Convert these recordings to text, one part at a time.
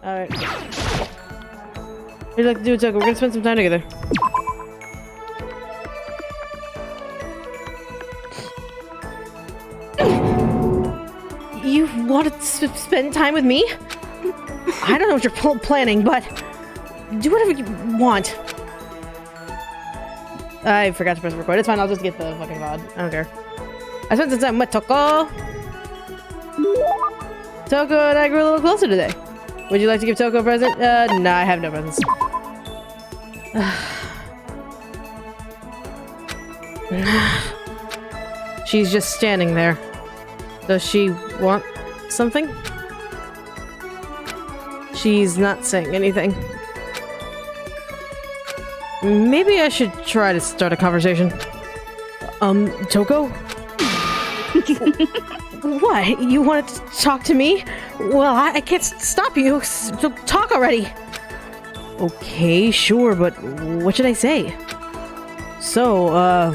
Alright. What do you like to do, Toko? We're gonna spend some time together. You want to spend time with me? I don't know what you're planning, but do whatever you want. I forgot to press record. It's fine, I'll just get the fucking VOD. I don't care. I spent some time with Toko. Toko and I grew a little closer today. Would you like to give Toko a present? Nah, I have no presents. She's just standing there. Does she want something? She's not saying anything. Maybe I should try to start a conversation. Toko? What? You wanted to talk to me? Well, I can't stop you, so talk already! Okay, sure, but what should I say? So,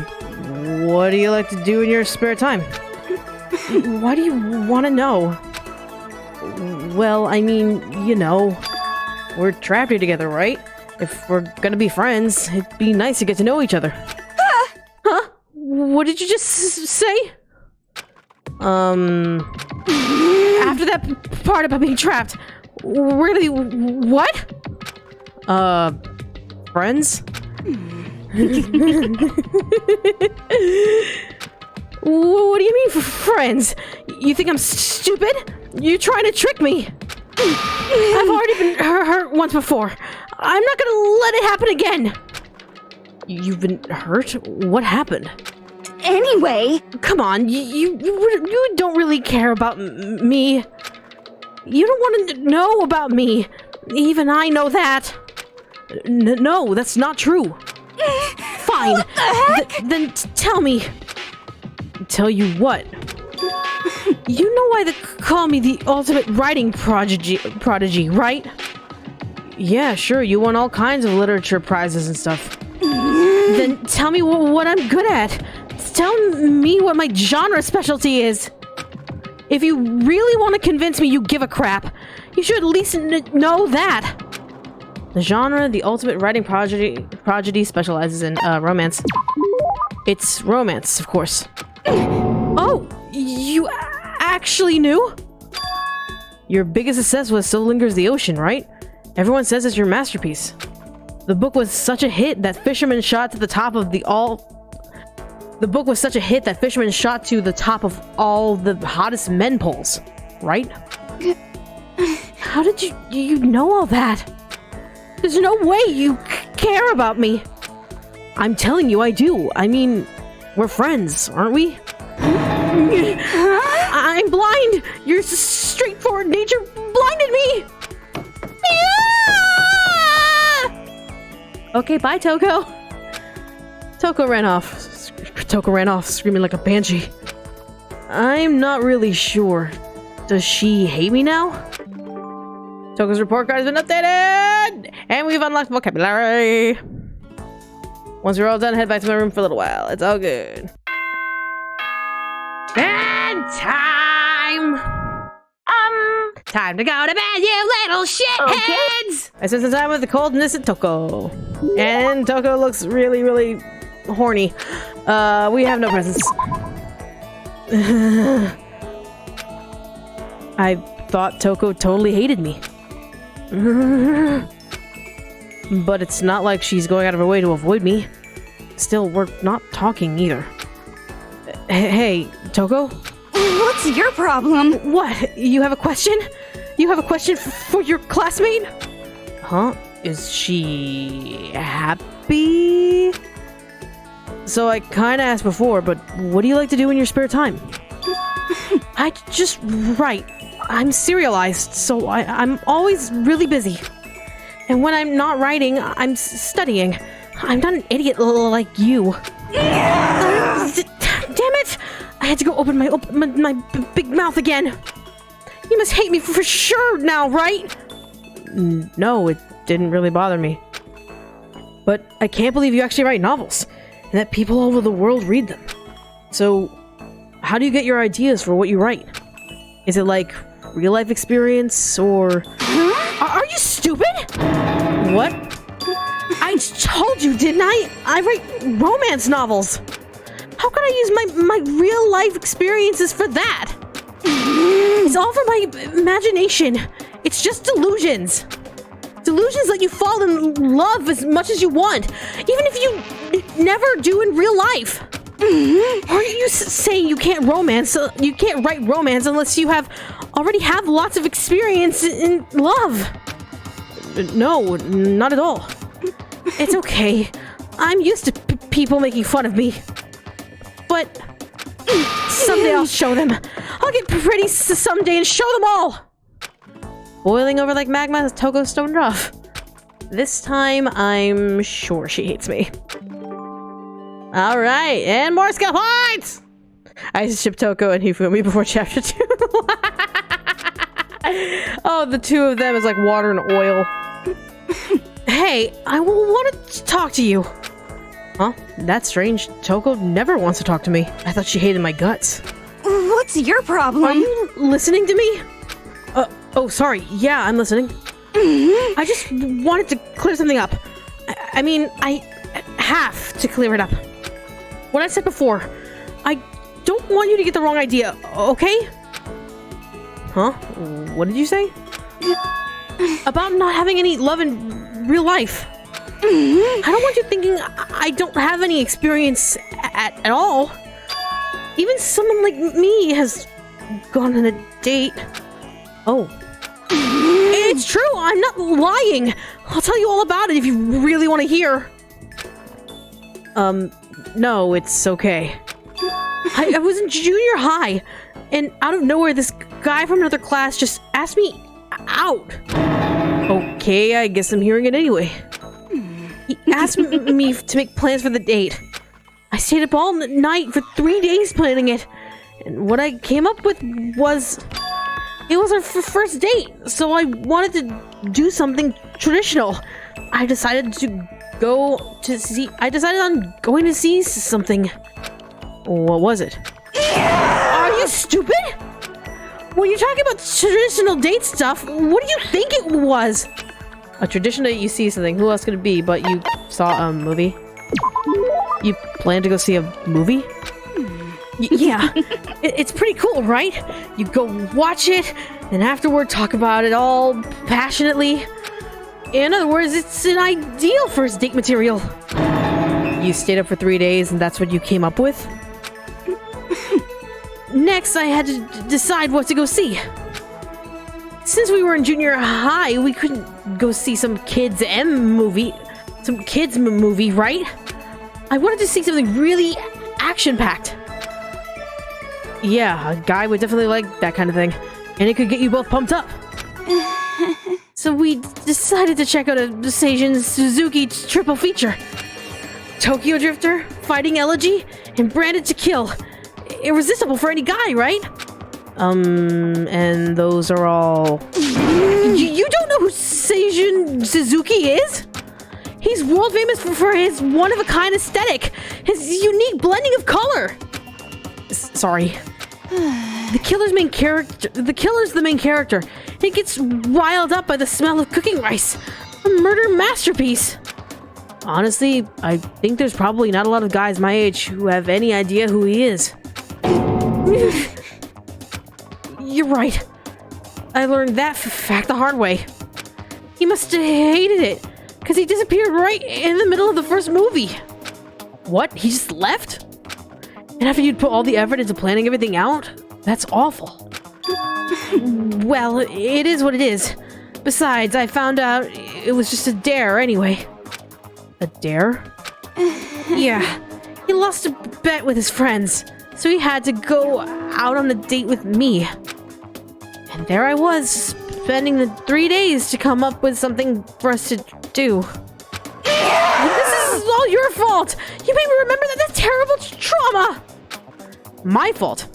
what do you like to do in your spare time? Why do you want to know? Well, I mean, you know, we're trapped here together, right? If we're gonna be friends, it'd be nice to get to know each other. Huh? What did you just say? After that part about being trapped, we're gonna be what? Friends? What do you mean, friends? You think I'm stupid? You're trying to trick me. I've already been hurt once before. I'm not gonna let it happen again. You've been hurt? What happened? Anyway, come on, you don't really care about me. You don't want to know about me. Even I know that. No, that's not true. Fine. Then tell me. Tell you what? You know why they call me the ultimate writing prodigy, right? Yeah, sure, you won all kinds of literature prizes and stuff. Then tell me what I'm good at. Tell me what my genre specialty is. If you really want to convince me you give a crap, you should at least know that. The genre, the ultimate writing prodigy specializes in romance. It's romance, of course. Oh, you actually knew? Your biggest success was Still Lingers the Ocean, right? Everyone says it's your masterpiece. The book was such a hit that fishermen shot to the top of The book was such a hit that fishermen shot to the top of all the hottest men polls, right? How did you know all that? There's no way you care about me. I'm telling you, I do. I mean, we're friends, aren't we? I'm blind. Your straightforward nature blinded me. Okay, bye, Toko. Toko ran off. Toko ran off, screaming like a banshee. I'm not really sure. Does she hate me now? Toko's report card has been updated! And we've unlocked vocabulary! Once we're all done, head back to my room for a little while. It's all good. And time! Time to go to bed, you little shitheads! Okay. I spent some time with the cold, innocent Toko. And Toko looks really, really horny. We have no presents. I thought Toko totally hated me. But it's not like she's going out of her way to avoid me. Still, we're not talking either. Hey, Toko? What's your problem? What? You have a question? You have a question for your classmate? Huh? Is she happy? So I kinda asked before, but what do you like to do in your spare time? I just write. I'm serialized, so I'm always really busy. And when I'm not writing, I'm studying. I'm not an idiot like you. Damn it! I had to go open my big mouth again. You must hate me for sure now, right? No, it didn't really bother me. But I can't believe you actually write novels, and that people all over the world read them. So, how do you get your ideas for what you write? Is it like real life experience, or... Are stupid? What? I told you, didn't I? I write romance novels. How could I use my real life experiences for that? It's all for my imagination. It's just delusions. Delusions let you fall in love as much as you want, even if you never do in real life. Aren't you saying you can't write romance unless you already have lots of experience in love? No, not at all. It's okay. I'm used to people making fun of me. But someday I'll show them. I'll get pretty someday and show them all. Boiling over like magma, Toko stoned off. This time, I'm sure she hates me. All right, and more skill points! I shipped Toko and Hifumi before chapter 2. Oh, the two of them is like water and oil. Hey, I wanted to talk to you. Huh? That's strange. Toko never wants to talk to me. I thought she hated my guts. What's your problem? Are you listening to me? Oh, sorry. Yeah, I'm listening. I just wanted to clear something up. I mean, I have to clear it up. What I said before, I don't want you to get the wrong idea, okay? Huh? What did you say? About not having any love in real life. I don't want you thinking I don't have any experience at all. Even someone like me has gone on a date. Oh. It's true, I'm not lying. I'll tell you all about it if you really want to hear. No, it's okay. I was in junior high, and out of nowhere, this guy from another class just asked me out. Okay, I guess I'm hearing it anyway. He asked me to make plans for the date. I stayed up all night for 3 days planning it, and what I came up with was... It was our first date, so I wanted to do something traditional. I decided on going to see something. What was it? Are you stupid? When you're talking about traditional date stuff, what do you think it was? A tradition that you see something. Who else could it be? But you saw a movie? You plan to go see a movie? Yeah, it's pretty cool, right? You go watch it, and afterward talk about it all passionately. In other words, it's an ideal first date material. You stayed up for 3 days, and that's what you came up with? Next, I had to decide what to go see. Since we were in junior high, we couldn't go see some kids' movie, right? I wanted to see something really action-packed. Yeah, a guy would definitely like that kind of thing. And it could get you both pumped up. So we decided to check out a Seijin Suzuki triple feature. Tokyo Drifter, Fighting Elegy, and Branded to Kill. Irresistible for any guy, right? And those are all... You don't know who Seijin Suzuki is? He's world famous for his one-of-a-kind aesthetic. His unique blending of color. Sorry. The killer's the main character. He gets riled up by the smell of cooking rice. A murder masterpiece. Honestly, I think there's probably not a lot of guys my age who have any idea who he is. You're right. I learned that fact the hard way. He must have hated it, because he disappeared right in the middle of the first movie. What? He just left? And after you'd put all the effort into planning everything out? That's awful. Well, it is what it is. Besides, I found out it was just a dare anyway. A dare? Yeah. He lost a bet with his friends, so he had to go out on a date with me. And there I was, spending the 3 days to come up with something for us to do. This is all your fault! You made me remember that terrible trauma! My fault?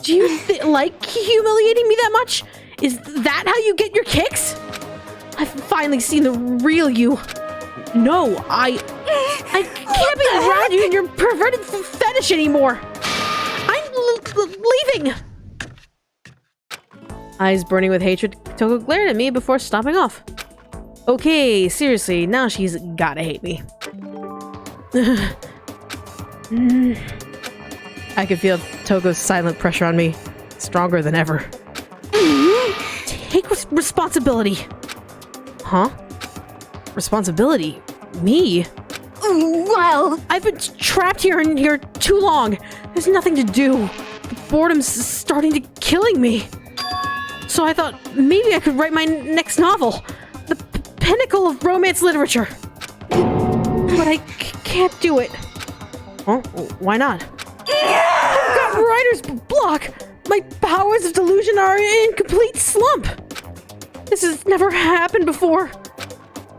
Do you like humiliating me that much? Is that how you get your kicks? I've finally seen the real you. No, I can't be around you and your perverted fetish anymore. I'm leaving. Eyes burning with hatred, Toko glared at me before stomping off. Okay, seriously, now she's gotta hate me. I could feel Toko's silent pressure on me, stronger than ever. Take responsibility. Huh? Responsibility? Me? Well, I've been trapped here too long. There's nothing to do. The boredom's starting to killing me. So I thought maybe I could write my next novel. The pinnacle of romance literature. But I can't do it. Huh? Why not? I've got writer's block. My powers of delusion are in complete slump. This has never happened before.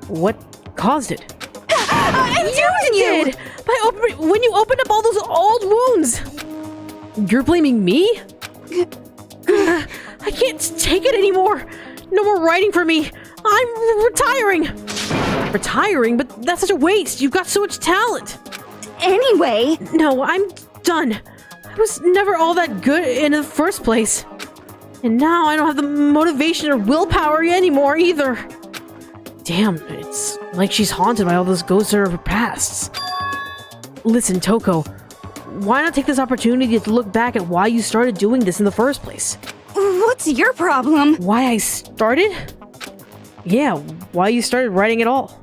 What caused it? I'm telling you! When you opened up all those old wounds! You're blaming me? I can't take it anymore! No more writing for me! I'm retiring! Retiring? But that's such a waste! You've got so much talent! Anyway... No, I'm done. I was never all that good in the first place. And now I don't have the motivation or willpower anymore either. Damn, it's like she's haunted by all those ghosts of her pasts. Listen, Toko, why not take this opportunity to look back at why you started doing this in the first place? What's your problem? Why I started? Yeah, why you started writing at all.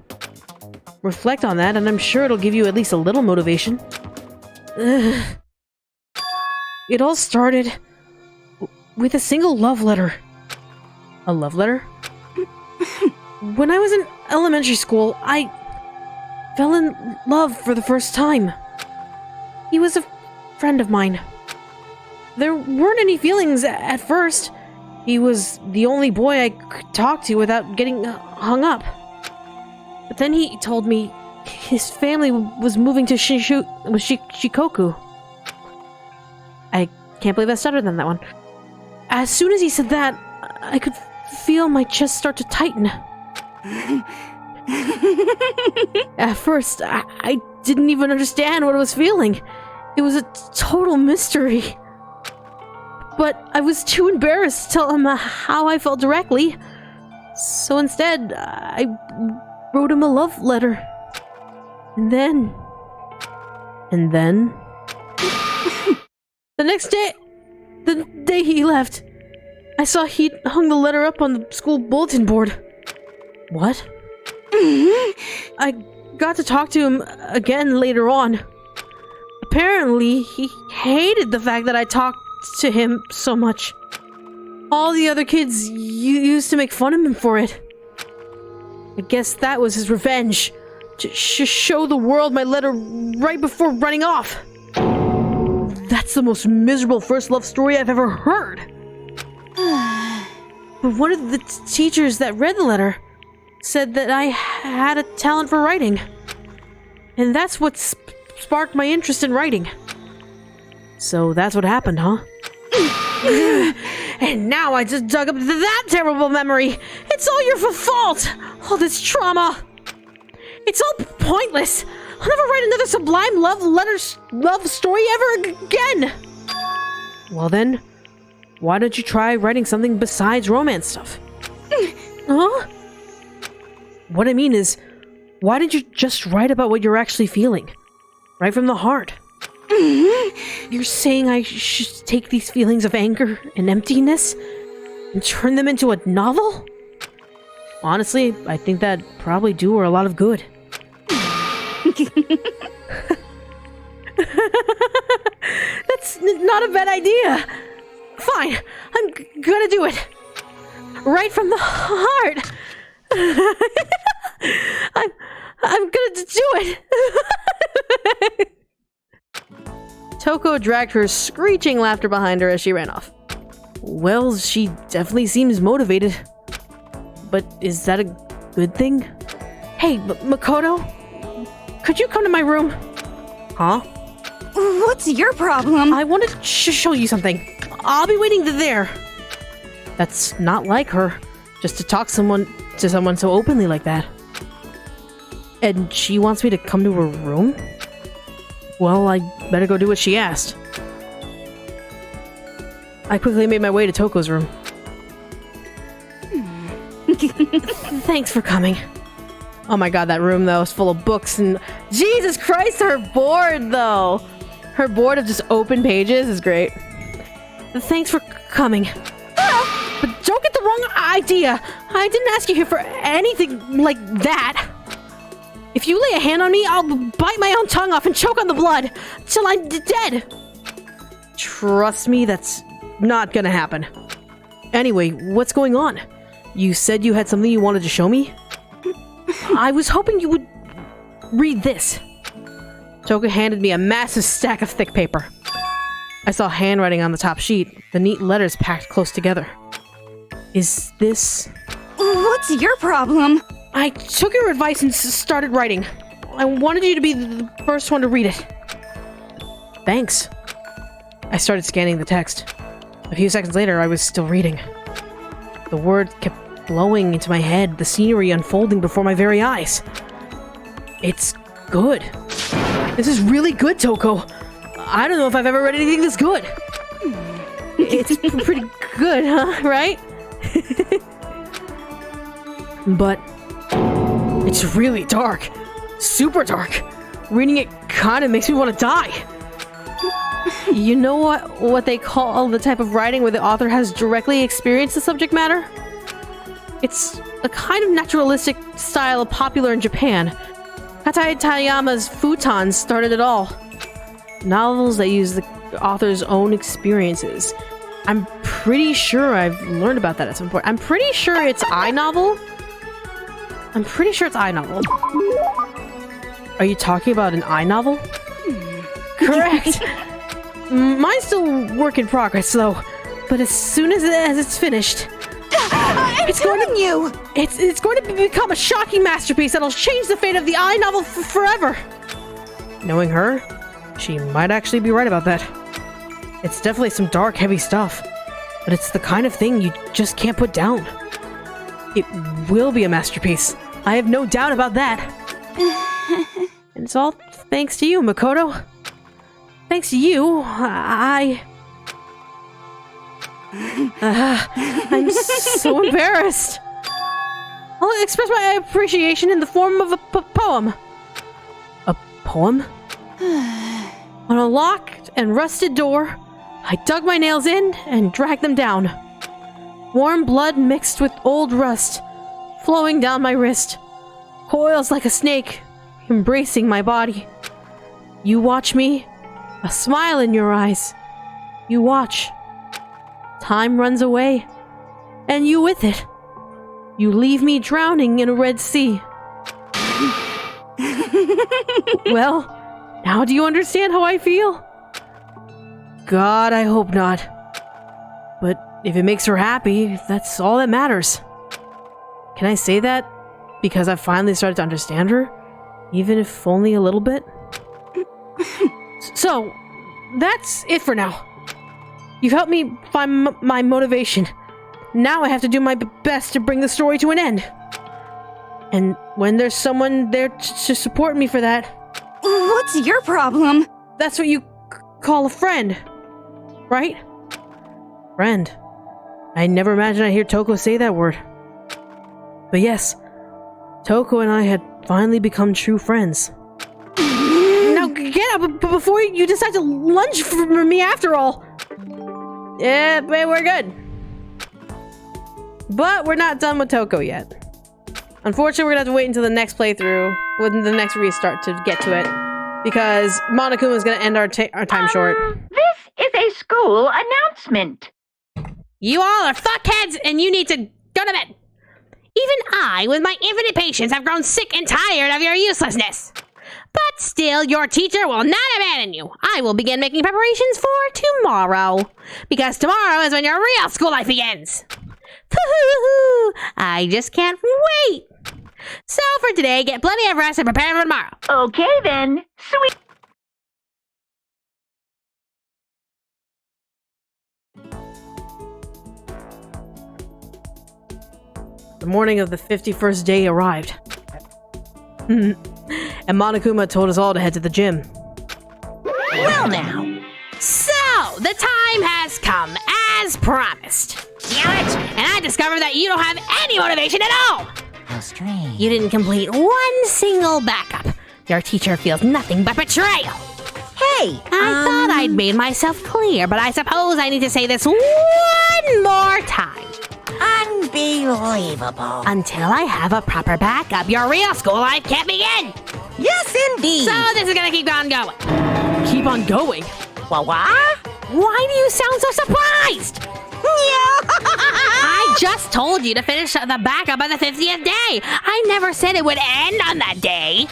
Reflect on that, and I'm sure it'll give you at least a little motivation. Ugh. It all started with a single love letter. A love letter? When I was in elementary school, I fell in love for the first time. He was a friend of mine. There weren't any feelings at first. He was the only boy I could talk to without getting hung up. But then he told me his family was moving to Shikoku. I can't believe I stuttered on that one. As soon as he said that, I could feel my chest start to tighten. At first, I didn't even understand what I was feeling. It was a total mystery. But I was too embarrassed to tell him how I felt directly. So instead, I wrote him a love letter. And then... The next day... The day he left, I saw he'd hung the letter up on the school bulletin board. What? I got to talk to him again later on. Apparently, he hated the fact that I talked to him so much. All the other kids used to make fun of him for it. I guess that was his revenge. To show the world my letter right before running off. That's the most miserable first love story I've ever heard. But one of the teachers that read the letter said that I had a talent for writing. And that's what sparked my interest in writing. So that's what happened, huh? And now I just dug up that terrible memory. It's all your fault. All this trauma. It's all pointless. I'll never write another sublime love story ever again. Well then, why don't you try writing something besides romance stuff? Huh? What I mean is, why didn't you just write about what you're actually feeling? Right from the heart. You're saying I should take these feelings of anger and emptiness and turn them into a novel? Honestly, I think that'd probably do her a lot of good. That's not a bad idea. Fine, I'm gonna do it. Right from the heart. I'm gonna do it. Toko dragged her screeching laughter behind her as she ran off. Well, she definitely seems motivated. But is that a good thing? Hey, Makoto? Could you come to my room? Huh? What's your problem? I want to show you something. I'll be waiting there. That's not like her, just to talk to someone so openly like that. And she wants me to come to her room? Well, I better go do what she asked. I quickly made my way to Toko's room. Thanks for coming. Oh my god, that room though is full of books and Jesus Christ, her board though. Her board of just open pages is great. Thanks for coming. But don't get the wrong idea. I didn't ask you here for anything like that. If you lay a hand on me, I'll bite my own tongue off and choke on the blood till I'm dead. Trust me, that's not gonna happen. Anyway, what's going on? You said you had something you wanted to show me? I was hoping you would read this. Toko handed me a massive stack of thick paper. I saw handwriting on the top sheet, the neat letters packed close together. Is this... What's your problem? I took your advice and started writing. I wanted you to be the first one to read it. Thanks. I started scanning the text. A few seconds later, I was still reading. The words kept flowing into my head, the scenery unfolding before my very eyes. It's good. This is really good, Toko. I don't know if I've ever read anything this good. It's pretty good, huh? Right? But it's really dark. Super dark. Reading it kind of makes me want to die. You know what they call the type of writing where the author has directly experienced the subject matter? It's a kind of naturalistic style popular in Japan. Hatai Tayama's Futons started it all. Novels that use the author's own experiences. I'm pretty sure I've learned about that at some point. I'm pretty sure it's iNovel. Are you talking about an iNovel? Correct. Mine's still work in progress, though. But as soon as it's finished, it's going to become a shocking masterpiece that'll change the fate of the iNovel forever. Knowing her, she might actually be right about that. It's definitely some dark, heavy stuff, but it's the kind of thing you just can't put down. It will be a masterpiece. I have no doubt about that. And it's all thanks to you, Makoto. Thanks to you, I'm so embarrassed. I'll express my appreciation in the form of a poem. A poem? On a locked and rusted door, I dug my nails in and dragged them down. Warm blood mixed with old rust, flowing down my wrist. Coils like a snake, embracing my body. You watch me, a smile in your eyes. You watch. Time runs away, and you with it. You leave me drowning in a Red Sea. Well, now do you understand how I feel? God, I hope not. But if it makes her happy, that's all that matters. Can I say that because I've finally started to understand her? Even if only a little bit? So, that's it for now. You've helped me find my motivation. Now I have to do my best to bring the story to an end. And when there's someone there to support me for that... What's your problem? That's what you call a friend, right? Friend. I never imagined I'd hear Toko say that word. But yes, Toko and I had finally become true friends. Now get up before you decide to lunge for me after all. Yeah, but we're good. But we're not done with Toko yet. Unfortunately, we're gonna have to wait until the next playthrough, with the next restart to get to it. Because Monokuma is gonna end our time short. This is a school announcement. You all are fuckheads and you need to go to bed. Even I, with my infinite patience, have grown sick and tired of your uselessness. But still, your teacher will not abandon you. I will begin making preparations for tomorrow. Because tomorrow is when your real school life begins. I just can't wait. So for today, get plenty of rest and prepare for tomorrow. Okay then, sweet. The morning of the 51st day arrived. And Monokuma told us all to head to the gym. Well now. So, the time has come, as promised. Damn it! And I discovered that you don't have any motivation at all! strange. You didn't complete one single backup. Your teacher feels nothing but betrayal. Hey, I thought I'd made myself clear, but I suppose I need to say this one more time. unbelievable. Until I have a proper backup, your real school life can't begin. Yes, indeed. So this is gonna keep on going. Keep on going? What? Why do you sound so surprised? I just told you to finish the backup by the 50th day. I never said it would end on that day.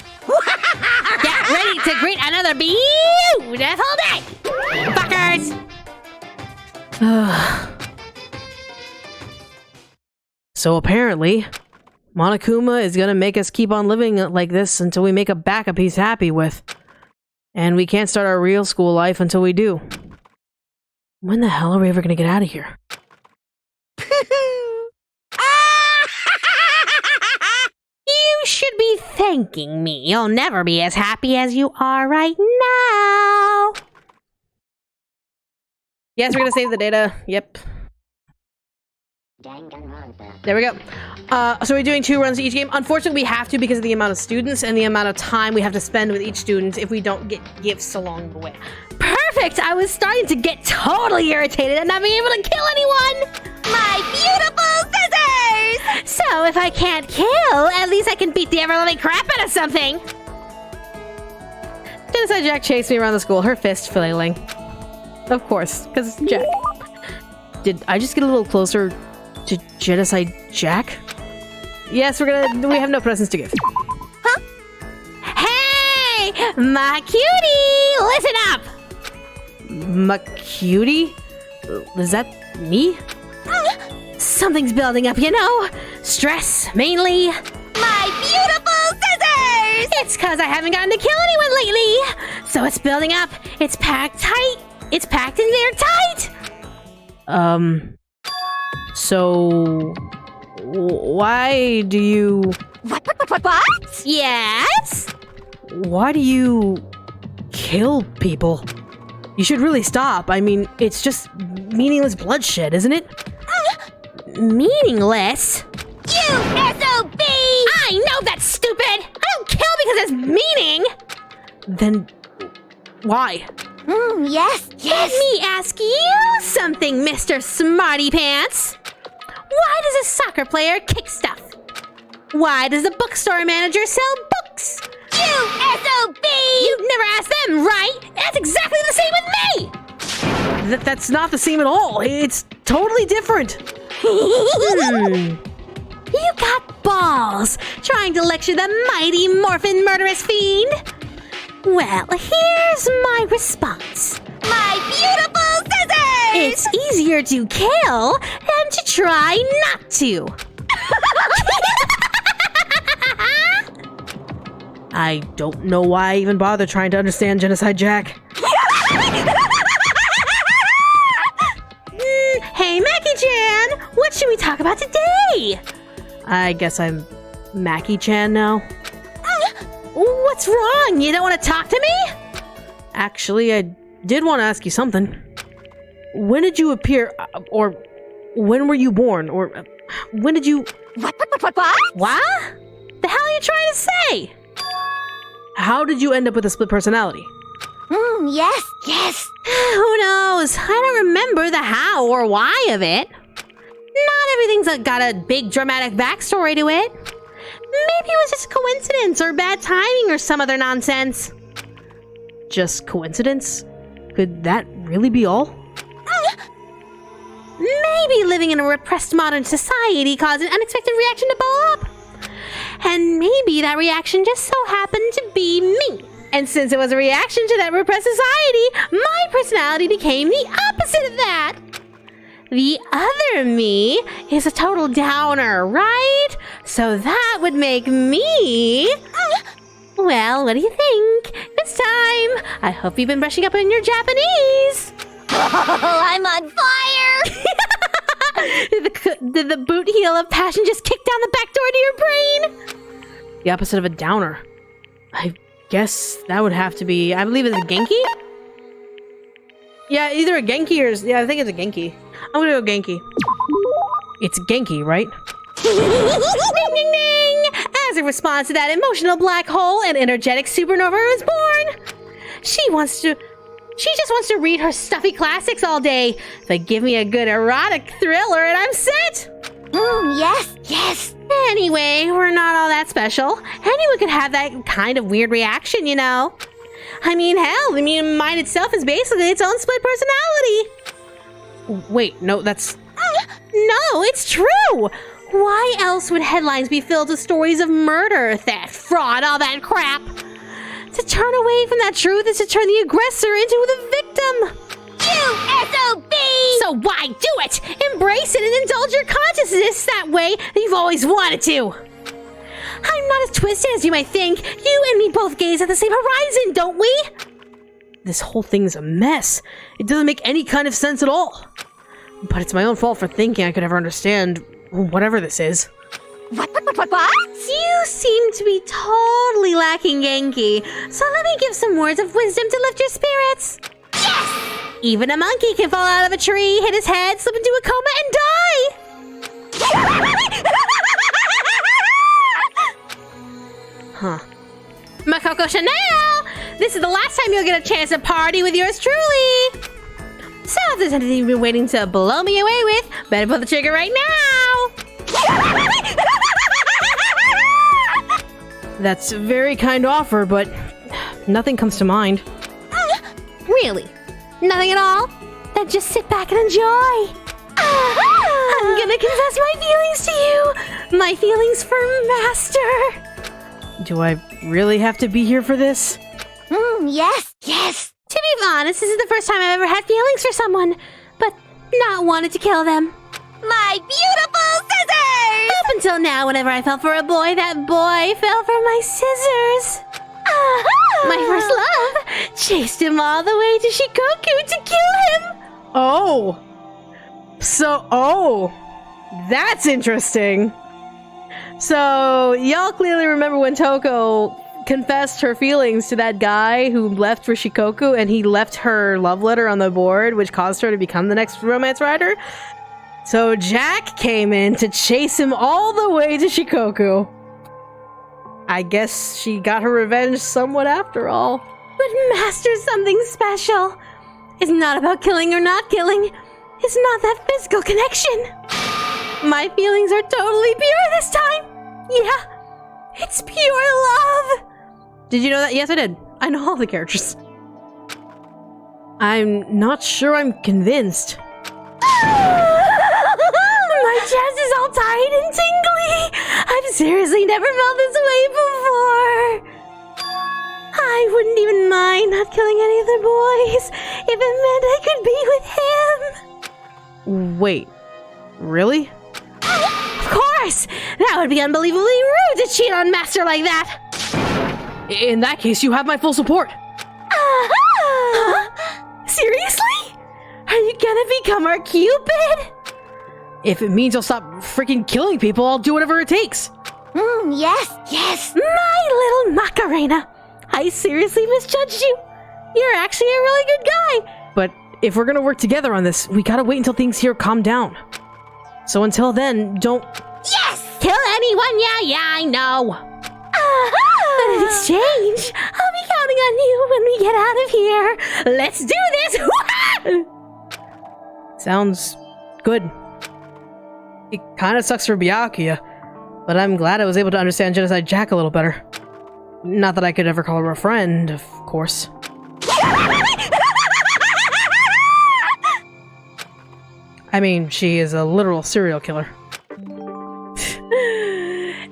Get ready to greet another beautiful day, fuckers. So apparently, Monokuma is gonna make us keep on living like this until we make a backup he's happy with. And we can't start our real school life until we do. When the hell are we ever gonna get out of here? You should be thanking me. You'll never be as happy as you are right now. Yes, we're gonna save the data. Yep. There we go. So we're doing 2 runs each game. Unfortunately, we have to because of the amount of students and the amount of time we have to spend with each student if we don't get gifts along the way. Perfect! I was starting to get totally irritated at not being able to kill anyone! My beautiful scissors! So if I can't kill, at least I can beat the ever-loving crap out of something! Genocide Jack chased me around the school, her fist flailing. Of course, because it's Jack. Did I just get a little closer to Genocide Jack? Yes, we have no presents to give. Huh? Hey! My cutie! Listen up! My cutie? Is that me? Something's building up, you know? Stress, mainly. My beautiful scissors! It's cause I haven't gotten to kill anyone lately! So it's building up. It's packed tight. It's packed in there tight! So... why do you... What? Yes? Why do you... kill people? You should really stop. I mean, it's just meaningless bloodshed, isn't it? Meaningless? You SOB! I know that's stupid! I don't kill because it's meaning! Then... why? Yes. Let me ask you something, Mr. Smarty Pants. Why does a soccer player kick stuff? Why does the bookstore manager sell books? You SOB! You've never asked them, right? That's exactly the same with me! That's not the same at all. It's totally different. You got balls trying to lecture the mighty morphin murderous fiend. Well, here's my response. My beautiful scissors! It's easier to kill than to try not to. I don't know why I even bother trying to understand Genocide Jack. Hey, Mackie-chan! What should we talk about today? I guess I'm Mackie-chan now. What's wrong? You don't want to talk to me? Actually, I did want to ask you something. When did you appear, or when were you born, or when did you... What? What? The hell are you trying to say? How did you end up with a split personality? Yes. Who knows? I don't remember the how or why of it. Not everything's got a big dramatic backstory to it. Maybe it was just coincidence or bad timing or some other nonsense. Just coincidence? Could that really be all? Maybe living in a repressed modern society caused an unexpected reaction to blow up. And maybe that reaction just so happened to be me. And since it was a reaction to that repressed society, my personality became the opposite of that. The other me is a total downer, right? So that would make me... Well, what do you think? It's time. I hope you've been brushing up on your Japanese. Oh, I'm on fire! Did the boot heel of passion just kick down the back door to your brain? The opposite of a downer. I guess that would have to be... I believe it's a Genki? Yeah, either a Genki or... Yeah, I think it's a Genki. I'm gonna go Genki. It's Genki, right? Ding, ding, ding! As a response to that emotional black hole, an energetic supernova was born. She just wants to read her stuffy classics all day. But give me a good erotic thriller and I'm set. Yes, yes. Anyway, we're not all that special. Anyone could have that kind of weird reaction, you know. I mean, hell, the human mind itself is basically its own split personality. Wait, no, that's... No, it's true! Why else would headlines be filled with stories of murder, theft, fraud, all that crap? To turn away from that truth is to turn the aggressor into the victim. SOB! So why do it? Embrace it and indulge your consciousness that way that you've always wanted to. I'm not as twisted as you might think. You and me both gaze at the same horizon, don't we? This whole thing's a mess. It doesn't make any kind of sense at all. But it's my own fault for thinking I could ever understand whatever this is. What? You seem to be totally lacking Genki, so let me give some words of wisdom to lift your spirits. Yes! Even a monkey can fall out of a tree, hit his head, slip into a coma, and die! Huh. Makoko Chanel! This is the last time you'll get a chance to party with yours truly! So if there's anything you've been waiting to blow me away with, better pull the trigger right now! That's a very kind offer, but nothing comes to mind. Really? Nothing at all? Then just sit back and enjoy! I'm gonna confess my feelings to you! My feelings for Master! Do I really have to be here for this? Yes, yes. To be honest, this is the first time I've ever had feelings for someone, but not wanted to kill them. My beautiful scissors! Up until now, whenever I fell for a boy, that boy fell for my scissors. My first love chased him all the way to Shikoku to kill him. Oh, that's interesting. So, y'all clearly remember when Toko confessed her feelings to that guy who left for Shikoku, and he left her love letter on the board, which caused her to become the next romance writer. So Jack came in to chase him all the way to Shikoku. I guess she got her revenge somewhat after all. But Master's something special. It's not about killing or not killing. It's not that physical connection. My feelings are totally pure this time. Yeah, it's pure love. Did you know that? Yes, I did. I know all the characters. I'm not sure I'm convinced. My chest is all tight and tingly. I've seriously never felt this way before. I wouldn't even mind not killing any of the boys if it meant I could be with him. Wait, really? Of course! That would be unbelievably rude to cheat on Master like that. In that case, you have my full support. Huh? Seriously? Are you gonna become our Cupid? If it means I'll stop freaking killing people, I'll do whatever it takes. Yes, yes. My little Macarena. I seriously misjudged you. You're actually a really good guy. But if we're gonna work together on this, we gotta wait until things here calm down. So until then, don't... Yes! Kill anyone, yeah, I know. But in exchange, I'll be counting on you when we get out of here. Let's do this! Sounds good. It kind of sucks for Byakuya, but I'm glad I was able to understand Genocide Jack a little better. Not that I could ever call her a friend, of course. I mean, she is a literal serial killer.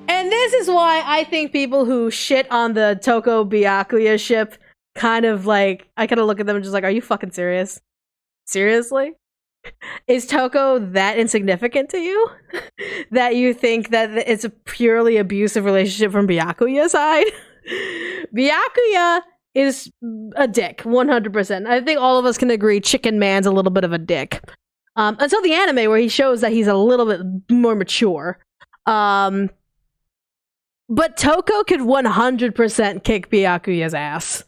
And this is why I think people who shit on the Toko Byakuya ship kind of like, I kind of look at them and just like, are you fucking serious? Seriously? Is Toko that insignificant to you? That you think that it's a purely abusive relationship from Byakuya's side? Byakuya is a dick, 100%. I think all of us can agree Chicken Man's a little bit of a dick. Until the anime where he shows that he's a little bit more mature. But Toko could 100% kick Byakuya's ass.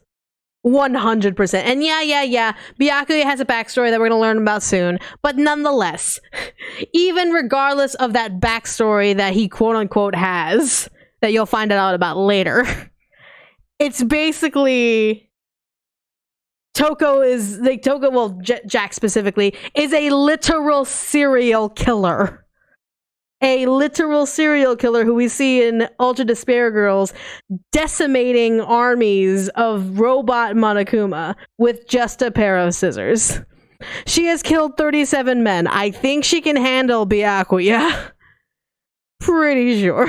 100%. And yeah. Byakuya has a backstory that we're going to learn about soon. But nonetheless, even regardless of that backstory that he quote-unquote has, that you'll find out about later. It's basically Toko is like Jack specifically is a literal serial killer. A literal serial killer who we see in Ultra Despair Girls decimating armies of robot Monokuma with just a pair of scissors. She has killed 37 men. I think she can handle Byakuya. Pretty sure.